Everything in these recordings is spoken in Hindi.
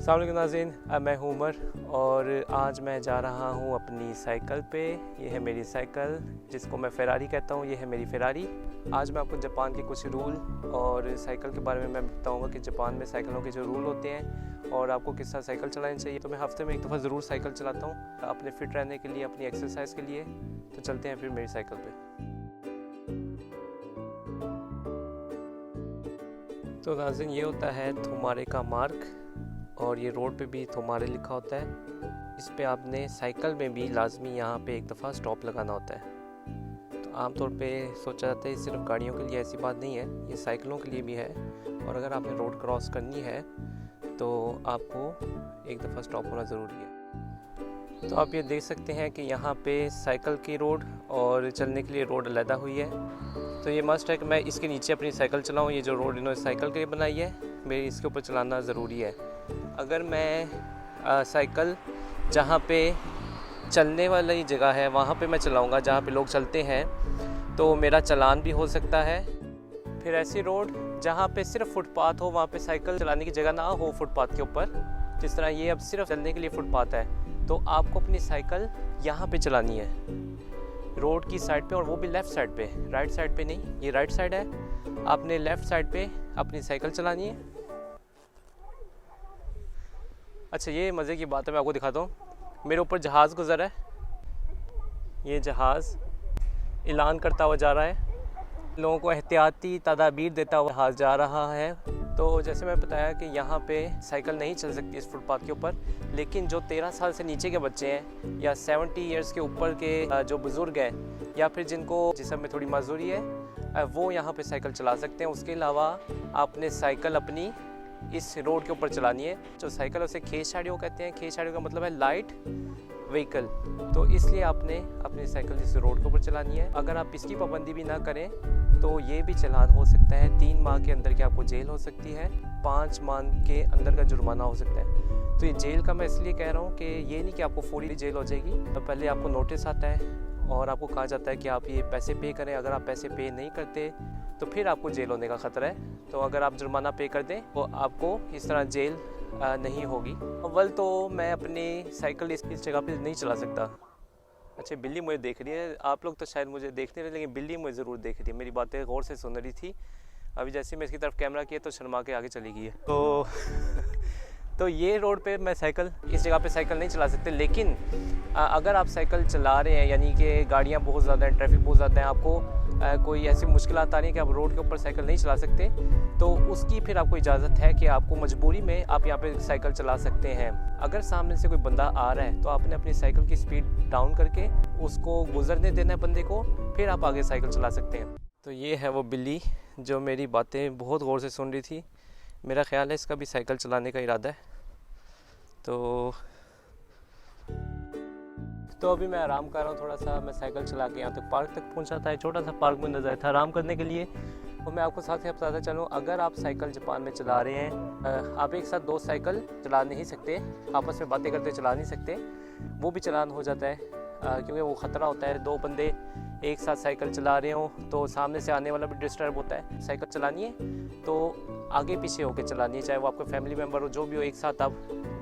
अस्सलाम वालेकुम नाज़रीन, मैं हूँ उमर और आज मैं जा रहा हूँ अपनी साइकिल पे। ये है मेरी साइकिल जिसको मैं फ़ेरारी कहता हूँ। ये है मेरी फ़ेरारी। आज मैं आपको जापान के कुछ रूल और साइकिल के बारे में मैं बताऊँगा कि जापान में साइकिलों के जो रूल होते हैं और आपको किस तरह साइकिल चलानी चाहिए। तो मैं हफ़्ते में एक दफ़ा ज़रूर साइकिल चलाता हूँ अपने फ़िट रहने के लिए, अपनी एक्सरसाइज के लिए। तो चलते हैं फिर मेरी साइकिल पर। तो नाज़रीन, ये होता है थुमारे का मार्क और ये रोड पे भी थुमारे लिखा होता है। इस पे आपने साइकिल में भी लाजमी यहाँ पे एक दफ़ा स्टॉप लगाना होता है। तो आमतौर पे सोचा जाता है सिर्फ गाड़ियों के लिए, ऐसी बात नहीं है, ये साइकिलों के लिए भी है। और अगर आपने रोड क्रॉस करनी है तो आपको एक दफ़ा स्टॉप होना ज़रूरी है। तो आप ये देख सकते हैं कि यहाँ पे साइकिल की रोड और चलने के लिए रोड अलहदा हुई है। तो ये मस्ट है कि मैं इसके नीचे अपनी साइकिल चलाऊँ। ये जो रोड इन्होंने साइकिल के लिए बनाई है, मेरी इसके ऊपर चलाना ज़रूरी है। अगर मैं साइकिल जहाँ पे चलने वाली जगह है वहाँ पे मैं चलाऊँगा, जहाँ पे लोग चलते हैं, तो मेरा चालान भी हो सकता है। फिर ऐसी रोड जहाँ पे सिर्फ फुटपाथ हो, वहाँ पे साइकिल चलाने की जगह ना हो फुटपाथ के ऊपर, जिस तरह ये अब सिर्फ चलने के लिए फुटपाथ है, तो आपको अपनी साइकिल यहाँ पे चलानी है, रोड की साइड पे, और वो भी लेफ़्ट साइड पे, राइट साइड पे नहीं। ये राइट साइड है, आपने लेफ़्ट साइड पे अपनी साइकिल चलानी है। अच्छा, ये मज़े की बात है, मैं आपको दिखाता हूँ। मेरे ऊपर जहाज़ गुज़र है, ये जहाज़ ऐलान करता हुआ जा रहा है, लोगों को एहतियाती तदाबीर देता हुआ जहाज़ जा रहा है। तो जैसे मैं बताया कि यहाँ पे साइकिल नहीं चल सकती इस फुटपाथ के ऊपर, लेकिन जो 13 साल से नीचे के बच्चे हैं या 70 इयर्स के ऊपर के जो बुज़ुर्ग हैं या फिर जिनको जिस्म में थोड़ी माजूरी है, वो यहाँ पे साइकिल चला सकते हैं। उसके अलावा आपने साइकिल अपनी इस रोड के ऊपर चलानी है। जो साइकिल उसे खेशाड़ियों कहते हैं। खेशाड़ियों का मतलब है लाइट व्हीकल। तो इसलिए आपने अपनी साइकिल इस रोड के ऊपर चलानी है। अगर आप इसकी पाबंदी भी ना करें तो ये भी चालान हो सकता है। 3 माह के अंदर की आपको जेल हो सकती है, 5 माह के अंदर का जुर्माना हो सकता है। तो ये जेल का मैं इसलिए कह रहा हूँ कि ये नहीं कि आपको फौरी जेल हो जाएगी। तो पहले आपको नोटिस आता है और आपको कहा जाता है कि आप ये पैसे पे करें। अगर आप पैसे पे नहीं करते तो फिर आपको जेल होने का ख़तरा है। तो अगर आप जुर्माना पे कर दें तो आपको इस तरह जेल नहीं होगी। अव्वल तो मैं अपनी साइकिल इस जगह पे नहीं चला सकता। अच्छा, बिल्ली मुझे देख रही है। आप लोग तो शायद मुझे देख नहीं रहे, लेकिन बिल्ली मुझे ज़रूर देख रही है। मेरी बातें गौर से सुन रही थी। अभी जैसे मैं इसकी तरफ कैमरा किया तो शर्मा के आगे चली गई है। तो ये रोड पे मैं साइकिल, इस जगह पे साइकिल नहीं चला सकते। लेकिन अगर आप साइकिल चला रहे हैं, यानी कि गाड़ियाँ बहुत ज़्यादा हैं, ट्रैफिक बहुत ज़्यादा है, आपको कोई ऐसी मुश्किलात आ रही है कि आप रोड के ऊपर साइकिल नहीं चला सकते, तो उसकी फिर आपको इजाज़त है कि आपको मजबूरी में आप यहाँ पे साइकिल चला सकते हैं। अगर सामने से कोई बंदा आ रहा है तो आपने अपनी साइकिल की स्पीड डाउन करके उसको गुजरने देना है बंदे को, फिर आप आगे साइकिल चला सकते हैं। तो ये है वो बिल्ली जो मेरी बातें बहुत गौर से सुन रही थी। मेरा ख्याल है इसका भी साइकिल चलाने का इरादा है। तो अभी मैं आराम कर रहा हूँ थोड़ा सा। मैं साइकिल चला के यहाँ तक पार्क तक पहुँचा था। छोटा सा पार्क में नज़र था आराम करने के लिए। और मैं आपको साथ ही बताता चलूँ, अगर आप साइकिल जापान में चला रहे हैं, आप एक साथ 2 साइकिल चला नहीं सकते, आपस में बातें करते चला नहीं सकते। वो भी चालान हो जाता है क्योंकि वो ख़तरा होता है 2 बंदे एक साथ साइकिल चला रहे हो तो सामने से आने वाला भी डिस्टर्ब होता है। साइकिल चलानी है तो आगे पीछे होकर चलानी है, चाहे वो आपका फैमिली मेम्बर हो, जो भी हो। एक साथ आप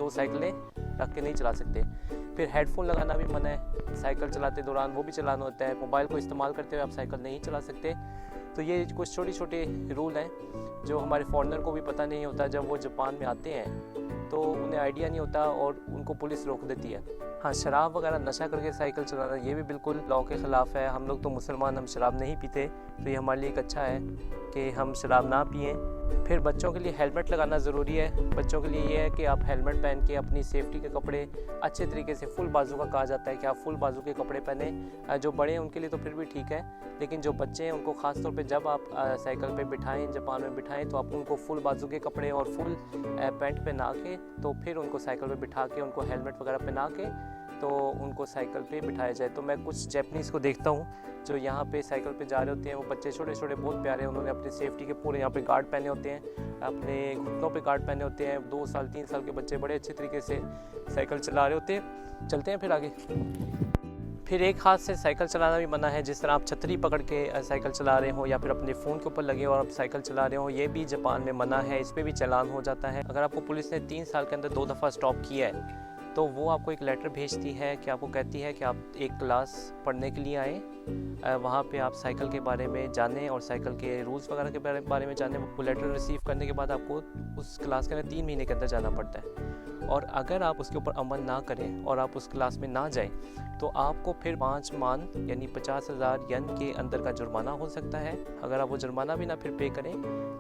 2 साइकिलें रख के नहीं चला सकते। फिर हेडफोन लगाना भी मना है साइकिल चलाते दौरान, वो भी चलाना होता है। मोबाइल को इस्तेमाल करते हुए आप साइकिल नहीं चला सकते। तो ये कुछ छोटे छोटे रूल हैं जो हमारे फॉरेनर को भी पता नहीं होता। जब वो जापान में आते हैं तो उन्हें आइडिया नहीं होता और उनको पुलिस रोक देती है। हाँ, शराब वगैरह नशा करके साइकिल चलाना ये भी बिल्कुल लॉ के ख़िलाफ़ है। हम लोग तो मुसलमान, हम शराब नहीं पीते, तो ये हमारे लिए एक अच्छा है कि हम शराब ना पिएं। फिर बच्चों के लिए हेलमेट लगाना ज़रूरी है। बच्चों के लिए ये है कि आप हेलमेट पहन के अपनी सेफ्टी के कपड़े अच्छे तरीके से, फुल बाजू का कहा जाता है कि आप फुल बाजू के कपड़े पहने। जो बड़े हैं उनके लिए तो फिर भी ठीक है, लेकिन जो बच्चे हैं उनको ख़ास तौर पे जब आप साइकिल पे बिठाएं, जापान में बिठाएं, तो आप उनको फुल बाजू के कपड़े और फुल पैंट पहना के, तो फिर उनको साइकिल पे बिठा के, उनको हेलमेट वगैरह पहना के, तो उनको साइकिल पे बिठाया जाए। तो मैं कुछ जैपनीज़ को देखता हूँ जो यहाँ पे साइकिल पे जा रहे होते हैं। वो बच्चे छोटे छोटे बहुत प्यारे, उन्होंने अपनी सेफ्टी के पूरे यहाँ पे गार्ड पहने होते हैं, अपने घुटनों पे गार्ड पहने होते हैं। 2 साल 3 साल के बच्चे बड़े अच्छे तरीके से साइकिल चला रहे होते हैं। चलते हैं फिर आगे। फिर एक हाथ से साइकिल चलाना भी मना है। जिस तरह आप छतरी पकड़ के साइकिल चला रहे हो या फिर अपने फ़ोन के ऊपर लगे हो और आप साइकिल चला रहे हो, ये भी जापान में मना है, इस पर भी चालान हो जाता है। अगर आपको पुलिस ने 3 साल के अंदर 2 दफ़ा स्टॉप किया है तो वो आपको एक लेटर भेजती है कि आपको कहती है कि आप एक क्लास पढ़ने के लिए आए, वहाँ पे आप साइकिल के बारे में जानें और साइकिल के रूल्स वगैरह के बारे में जानें। वो लेटर रिसीव करने के बाद आपको उस क्लास के अंदर 3 महीने के अंदर जाना पड़ता है, और अगर आप उसके ऊपर अमल ना करें और आप उस क्लास में ना जाएं तो आपको फिर 5 मान यानी 50,000 येन के अंदर का जुर्माना हो सकता है। अगर आप वो जुर्माना भी ना फिर पे करें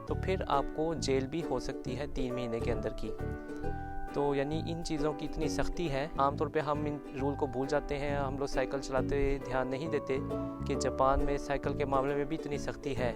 तो फिर आपको जेल भी हो सकती है 3 महीने के अंदर की। तो यानी इन चीज़ों की इतनी सख्ती है, आमतौर पे हम इन रूल को भूल जाते हैं। हम लोग साइकिल चलाते ध्यान नहीं देते कि जापान में साइकिल के मामले में भी इतनी सख्ती है।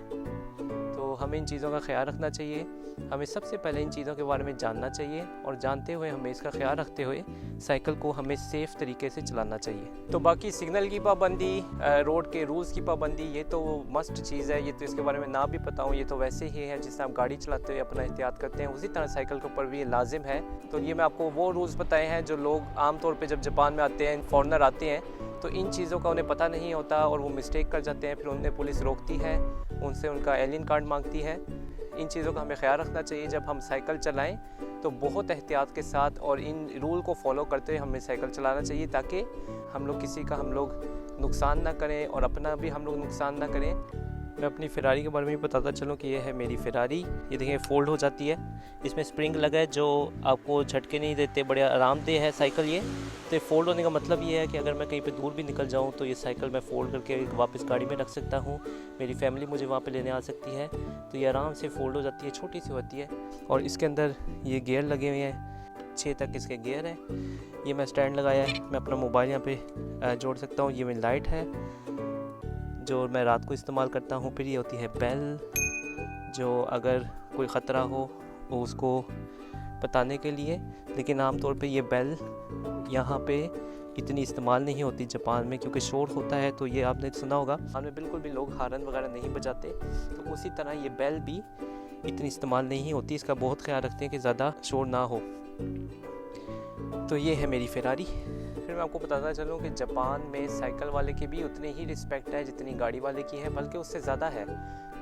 तो हमें इन चीज़ों का ख्याल रखना चाहिए। हमें सबसे पहले इन चीज़ों के बारे में जानना चाहिए और जानते हुए हमें इसका ख्याल रखते हुए साइकिल को हमें सेफ़ तरीके से चलाना चाहिए। तो बाकी सिग्नल की पाबंदी, रोड के रूल्स की पाबंदी, ये तो मस्ट चीज़ है। ये तो इसके बारे में ना भी पता हो, ये तो वैसे ही है। जिस तरह आप गाड़ी चलाते हुए अपना एहतियात करते हैं, उसी तरह साइकिल के ऊपर भी ये लाजिम है। तो ये मैं आपको वो रूल्स बताए हैं जो लोग आमतौर पर जब जापान में आते हैं, फॉरनर आते हैं, तो इन चीज़ों का उन्हें पता नहीं होता और वो मिस्टेक कर जाते हैं। फिर उन्हें पुलिस रोकती है, उनसे उनका एलियन कार्ड मांगती है। इन चीज़ों का हमें ख्याल रखना चाहिए। जब हम साइकिल चलाएं तो बहुत एहतियात के साथ और इन रूल को फॉलो करते हुए हमें साइकिल चलाना चाहिए, ताकि हम लोग किसी का नुकसान ना करें और अपना भी हम लोग नुकसान ना करें। मैं अपनी फ़ेरारी के बारे में भी बताता चलूँ कि ये है मेरी फ़ेरारी। ये देखें फ़ोल्ड हो जाती है, इसमें स्प्रिंग लगा है जो आपको झटके नहीं देते, बड़े आरामदेह है साइकिल ये। तो फ़ोल्ड होने का मतलब ये है कि अगर मैं कहीं पे दूर भी निकल जाऊँ तो ये साइकिल मैं फ़ोल्ड करके वापस गाड़ी में रख सकता हूँ। मेरी फैमिली मुझे वहाँ पे लेने आ सकती है, तो ये आराम से फ़ोल्ड हो जाती है, छोटी सी होती है। और इसके अंदर ये गियर लगे हुए हैं, 6 तक इसके गियर हैं। ये मैं स्टैंड लगाया है, मैं अपना मोबाइल यहाँ पे जोड़ सकता हूँ। ये मेरी लाइट है जो मैं रात को इस्तेमाल करता हूँ। फिर ये होती है बेल, जो अगर कोई ख़तरा हो वो उसको बताने के लिए। लेकिन आमतौर पे ये बेल यहाँ पे इतनी इस्तेमाल नहीं होती जापान में, क्योंकि शोर होता है। तो ये आपने सुना होगा, जापान में बिल्कुल भी लोग हॉर्न वगैरह नहीं बजाते, तो उसी तरह ये बेल भी इतनी इस्तेमाल नहीं होती। इसका बहुत ख्याल रखते हैं कि ज़्यादा शोर ना हो। तो ये है मेरी फ़ेरारी। फिर मैं आपको बताता चलूँ कि जापान में साइकिल वाले की भी उतनी ही रिस्पेक्ट है जितनी गाड़ी वाले की है, बल्कि उससे ज़्यादा है।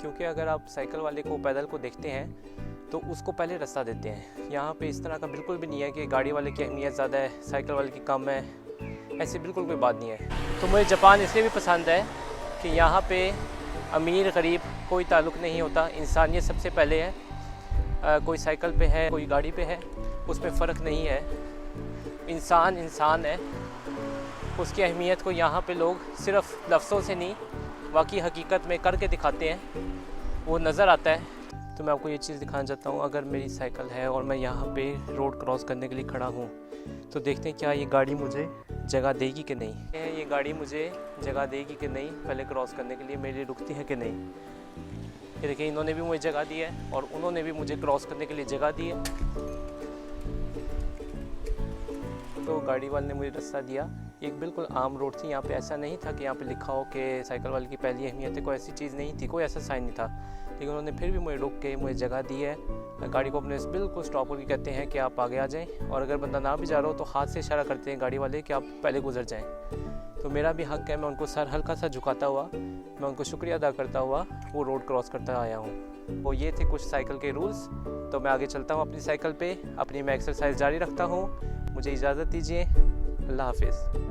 क्योंकि अगर आप साइकिल वाले को, पैदल को देखते हैं तो उसको पहले रास्ता देते हैं। यहाँ पे इस तरह का बिल्कुल भी नहीं है कि गाड़ी वाले की अहमियत ज़्यादा है, साइकिल वाले की कम है, ऐसी बिल्कुल कोई बात नहीं है। तो मुझे जापान इसलिए भी पसंद है कि यहाँ पे अमीर गरीब कोई ताल्लुक़ नहीं होता, इंसानियत सबसे पहले है। कोई साइकिल पे है, कोई गाड़ी पे है, उसमें फ़र्क नहीं है। इंसान इंसान है, उसकी अहमियत को यहाँ पे लोग सिर्फ लफ्ज़ों से नहीं, वाकई हकीकत में करके दिखाते हैं, वो नज़र आता है। तो मैं आपको ये चीज़ दिखाना चाहता हूँ। अगर मेरी साइकिल है और मैं यहाँ पे रोड क्रॉस करने के लिए खड़ा हूँ, तो देखते हैं क्या ये गाड़ी मुझे जगह देगी कि नहीं। ये गाड़ी मुझे जगह देगी कि नहीं, पहले क्रॉस करने के लिए मेरे लिए रुकती है कि नहीं। ये देखिए, इन्होंने भी मुझे जगह दी है और उन्होंने भी मुझे क्रॉस करने के लिए जगह दी है। तो गाड़ी वाले ने मुझे रास्ता दिया। एक बिल्कुल आम रोड थी, यहाँ पे ऐसा नहीं था कि यहाँ पे लिखा हो कि साइकिल वाले की पहली अहमियत है, कोई ऐसी चीज़ नहीं थी, कोई ऐसा साइन नहीं था। लेकिन उन्होंने फिर भी मुझे रोक के मुझे जगह दी है। गाड़ी को अपने बिल्कुल स्टॉप करके कहते हैं कि आप आगे आ जाएं, और अगर बंदा ना भी जा रहा हो तो हाथ से इशारा करते हैं गाड़ी वाले कि आप पहले गुजर जाएं। तो मेरा भी हक़ है, मैं उनको सर हल्का सा झुकाता हुआ, मैं उनको शुक्रिया अदा करता हुआ वो रोड क्रॉस करता आया हूँ। तो ये थे कुछ साइकिल के रूल्स। तो मैं आगे चलता हूँ अपनी साइकिल पे, अपनी मैं एक्सरसाइज जारी रखता हूँ। मुझे इजाज़त दीजिए। अल्लाह हाफ़िज़।